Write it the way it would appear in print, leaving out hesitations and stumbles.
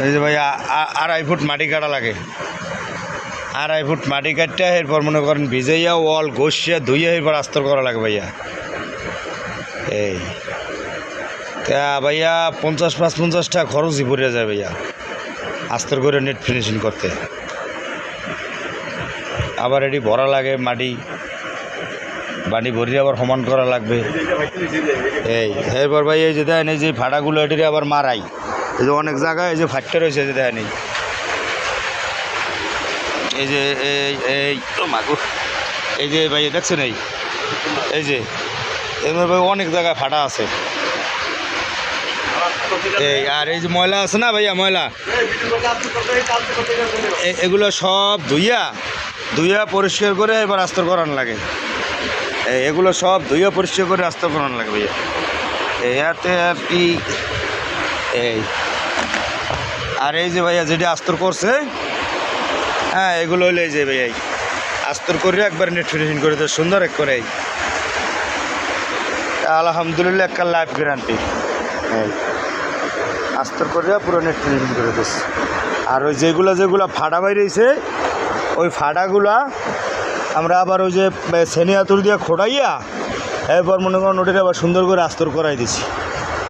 এই যে ভাই 2.5 ফুট মাটি কাটা লাগে, 2.5 ফুট মাটি কাটতে এরপর মনে করেন ভিজাইয়া ওয়াল ঘষিয়া ধুইয়া এরপর আস্তর করা লাগে ভাইয়া। এই তা ভাইয়া 50-50 টাকা খরচই পড়ে যায় ভাইয়া আস্তর করে নেট ফিনিশিং করতে। আবার এটি ভরা লাগে মাটি ভরিয়ে আবার সমান করা লাগবে। এই এরপর ভাই এই যে দেখেন এই যে ফাটাগুলো এটি আবার মারাই, এই যে অনেক জায়গায় এই যে ফাটতে রয়েছে যে দেখেন এই যে এই মাগু এই যে ভাই দেখছেন এই যে এবার ভাই অনেক জায়গায় ফাটা আছে। এই আর এই যে ময়লা আছে না ভাইয়া, ময়লা এগুলো সব ধুইয়া পরিষ্কার করে এবার আস্তর করানো লাগে। এগুলো সব ধুইয়া পরিষ্কার করে আস্তর করানো লাগে ভাইয়া। এতে আর কি এই আর এই যে ভাইয়া যেটা আস্তর করছে, হ্যাঁ এগুলো হইলে এই যে ভাইয়া আস্তর করে একবার নেট ফিনিশিং করে দেয় সুন্দর এক করে। আলহামদুলিল্লাহ একটা লাইফ গ্যারান্টি। আস্তর করে পুরো নেট ফিনিশিং করে দিচ্ছে। আর ওই যেগুলো ফাটা বাইরেছে ওই ফাটাগুলা আমরা আবার ওই যে সেনি আতুর দিয়ে খোঁড়াইয়া এরপর মনে করেন ওটাকে আবার সুন্দর করে আস্তর করাই দিছি।